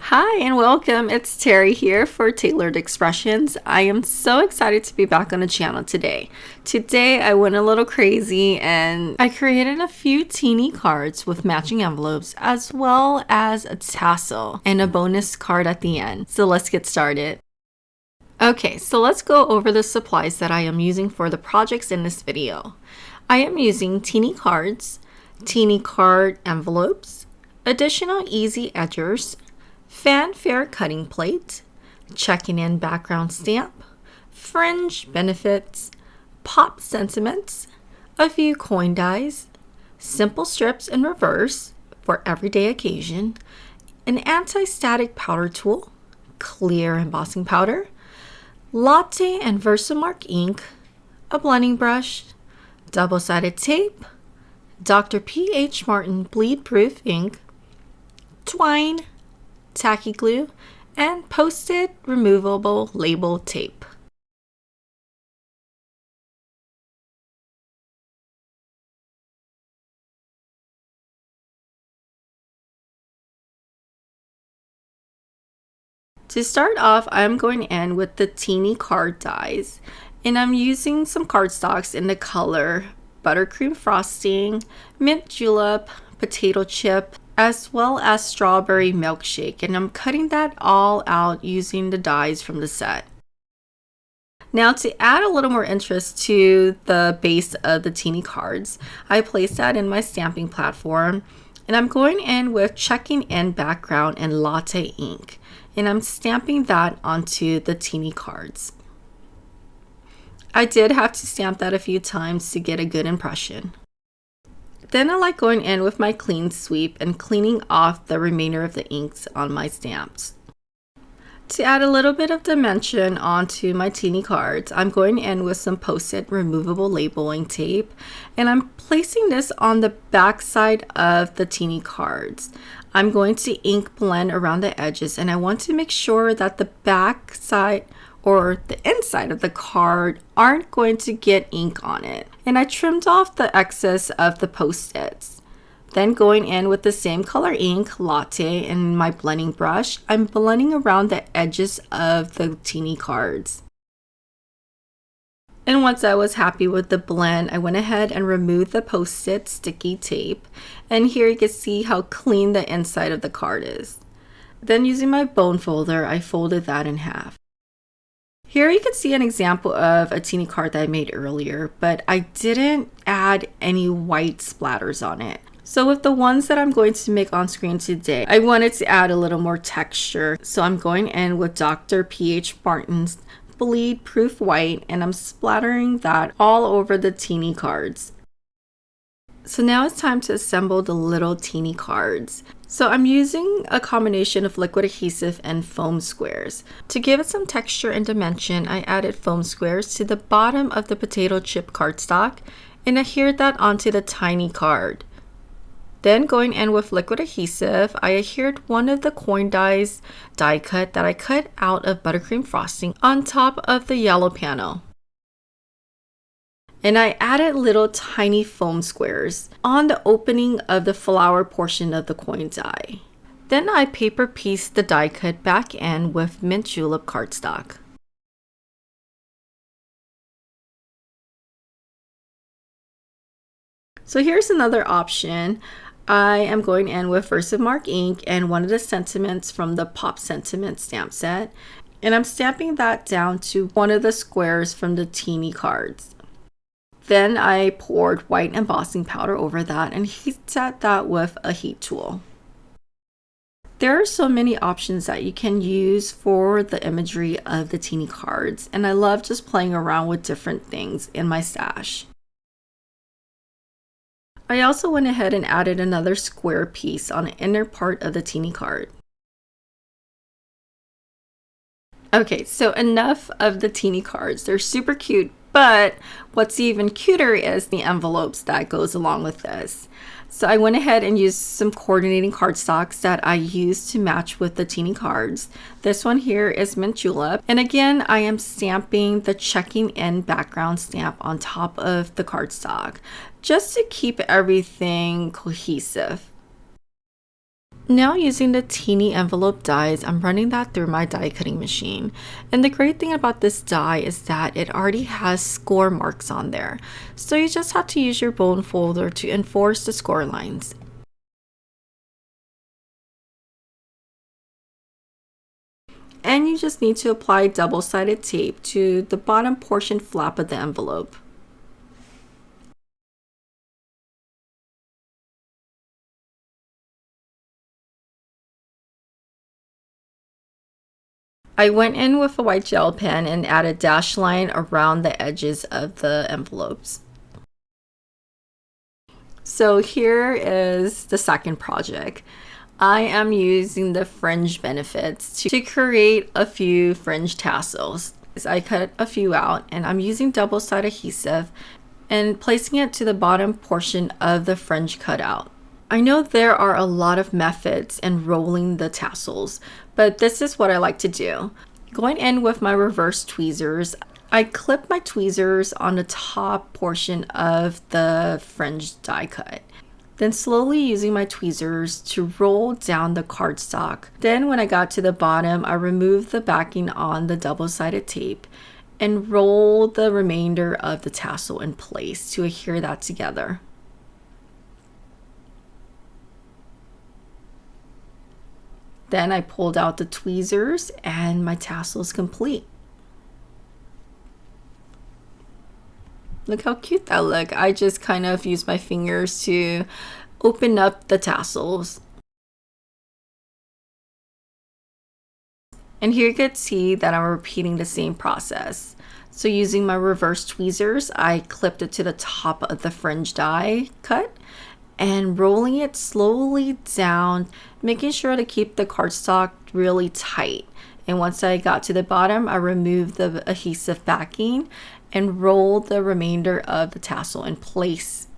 Hi and welcome, it's Terry here for Tailored Expressions. I am so excited to be back on the channel today. Today I went a little crazy and I created a few teeny cards with matching envelopes as well as a tassel and a bonus card at the end. So let's get started. Okay, so let's go over the supplies that I am using for the projects in this video. I am using teeny cards, teeny card envelopes, additional easy edgers, Fanfare cutting plate, checking in background stamp, Fringe Benefits, pop sentiments, a few coin dies, simple strips in reverse for everyday occasion, an anti-static powder tool, clear embossing powder, latte and Versamark ink, a blending brush, double-sided tape, Dr. P.H. Martin bleed-proof ink, twine, tacky glue, and post-it removable label tape. To start off, I'm going in with the teeny card dies, and I'm using some cardstocks in the color buttercream frosting, mint julep, potato chip, as well as strawberry milkshake, and I'm cutting that all out using the dies from the set. Now, to add a little more interest to the base of the teeny cards, I placed that in my stamping platform, and I'm going in with checking in background and latte ink, and I'm stamping that onto the teeny cards. I did have to stamp that a few times to get a good impression. Then I like going in with my clean sweep and cleaning off the remainder of the inks on my stamps. To add a little bit of dimension onto my teeny cards, I'm going in with some post-it removable labeling tape, and I'm placing this on the back side of the teeny cards. I'm going to ink blend around the edges, and I want to make sure that the back side or the inside of the card aren't going to get ink on it. And I trimmed off the excess of the post-its. Then going in with the same color ink, latte, and my blending brush, I'm blending around the edges of the teeny cards. And once I was happy with the blend, I went ahead and removed the post-it sticky tape. And here you can see how clean the inside of the card is. Then using my bone folder, I folded that in half. Here you can see an example of a teeny card that I made earlier, but I didn't add any white splatters on it. So with the ones that I'm going to make on screen today, I wanted to add a little more texture. So I'm going in with Dr. P.H. Martin's bleed proof white, and I'm splattering that all over the teeny cards. So now it's time to assemble the little teeny cards. So I'm using a combination of liquid adhesive and foam squares. To give it some texture and dimension, I added foam squares to the bottom of the potato chip cardstock and adhered that onto the tiny card. Then going in with liquid adhesive, I adhered one of the coin dies die cut that I cut out of buttercream frosting on top of the yellow panel. And I added little tiny foam squares on the opening of the flower portion of the coin die. Then I paper pieced the die cut back in with mint julep cardstock. So here's another option. I am going in with Versamark ink and one of the sentiments from the Pop Sentiment stamp set, and I'm stamping that down to one of the squares from the teeny cards. Then I poured white embossing powder over that and heat-set that with a heat tool. There are so many options that you can use for the imagery of the teeny cards, and I love just playing around with different things in my stash. I also went ahead and added another square piece on the inner part of the teeny card. Okay, so enough of the teeny cards. They're super cute, but what's even cuter is the envelopes that goes along with this. So I went ahead and used some coordinating cardstocks that I used to match with the teeny cards. This one here is mint julep. And again, I am stamping the checking in background stamp on top of the cardstock just to keep everything cohesive. Now using the teeny envelope dies, I'm running that through my die cutting machine. And the great thing about this die is that it already has score marks on there. So you just have to use your bone folder to enforce the score lines. And you just need to apply double-sided tape to the bottom portion flap of the envelope. I went in with a white gel pen and added dash line around the edges of the envelopes. So here is the second project. I am using the Fringe Benefits to create a few fringe tassels. I cut a few out and I'm using double-sided adhesive and placing it to the bottom portion of the fringe cutout. I know there are a lot of methods in rolling the tassels, but this is what I like to do. Going in with my reverse tweezers, I clip my tweezers on the top portion of the fringe die cut. Then slowly using my tweezers to roll down the cardstock. Then when I got to the bottom, I removed the backing on the double-sided tape and roll the remainder of the tassel in place to adhere that together. Then I pulled out the tweezers and my tassel is complete. Look how cute that look. I just kind of used my fingers to open up the tassels. And here you can see that I'm repeating the same process. So using my reverse tweezers, I clipped it to the top of the fringe die cut and rolling it slowly down, making sure to keep the cardstock really tight. And once I got to the bottom, I removed the adhesive backing and rolled the remainder of the tassel in place.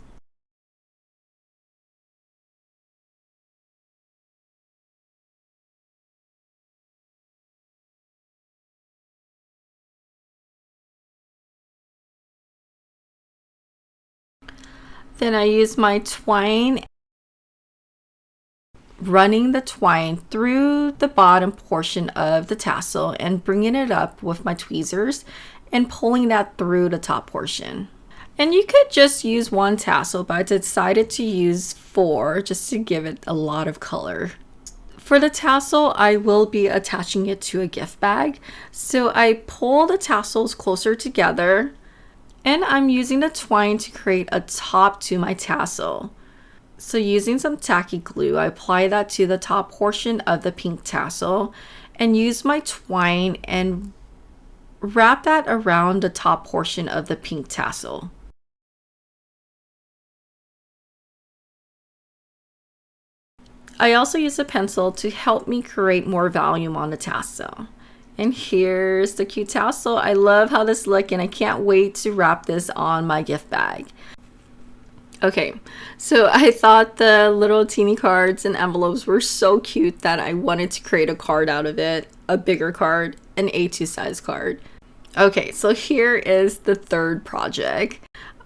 Then I use my twine, running the twine through the bottom portion of the tassel and bringing it up with my tweezers and pulling that through the top portion. And you could just use one tassel, but I decided to use 4 just to give it a lot of color. For the tassel, I will be attaching it to a gift bag. So I pull the tassels closer together and I'm using the twine to create a top to my tassel. So using some tacky glue, I apply that to the top portion of the pink tassel and use my twine and wrap that around the top portion of the pink tassel. I also use a pencil to help me create more volume on the tassel. And here's the cute tassel. I love how this looks and I can't wait to wrap this on my gift bag. Okay, so I thought the little teeny cards and envelopes were so cute that I wanted to create a card out of it, a bigger card, an A2 size card. Okay, so here is the third project.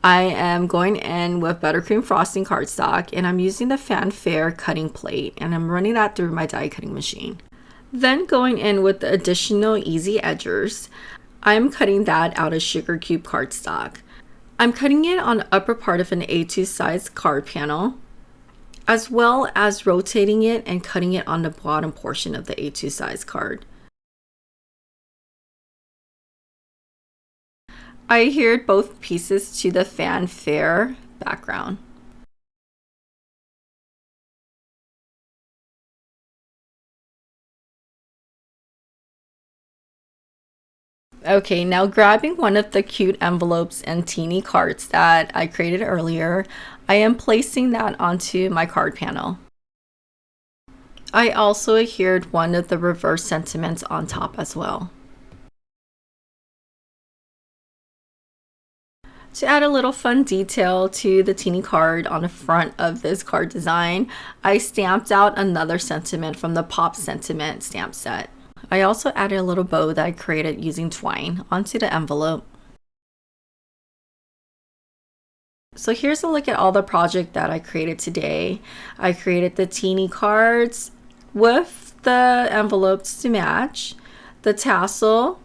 I am going in with buttercream frosting cardstock and I'm using the Fanfare cutting plate and I'm running that through my die cutting machine. Then going in with the additional easy edgers, I'm cutting that out of sugar cube cardstock. I'm cutting it on the upper part of an A2 size card panel, as well as rotating it and cutting it on the bottom portion of the A2 size card. I adhered both pieces to the Fanfare background. Okay, now grabbing one of the cute envelopes and teeny cards that I created earlier, I am placing that onto my card panel. I also adhered one of the reverse sentiments on top as well. To add a little fun detail to the teeny card on the front of this card design, I stamped out another sentiment from the Pop Sentiment stamp set. I also added a little bow that I created using twine onto the envelope. So here's a look at all the project that I created today. I created the teeny cards, with the envelopes to match, the tassel,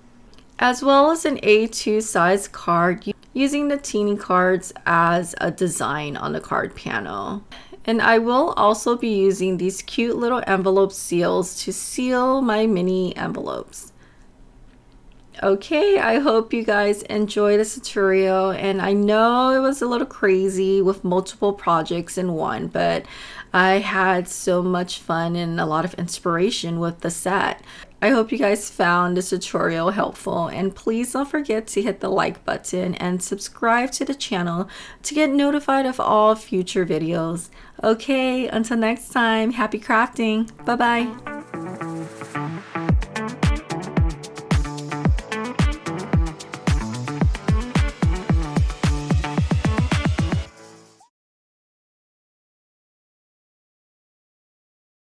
as well as an A2 size card using the Teeny cards as a design on the card panel. And I will also be using these cute little envelope seals to seal my mini envelopes. Okay, I hope you guys enjoyed this tutorial, and I know it was a little crazy with multiple projects in one, but I had so much fun and a lot of inspiration with the set. I hope you guys found this tutorial helpful, and please don't forget to hit the like button and subscribe to the channel to get notified of all future videos. Okay, until next time, happy crafting. Bye bye.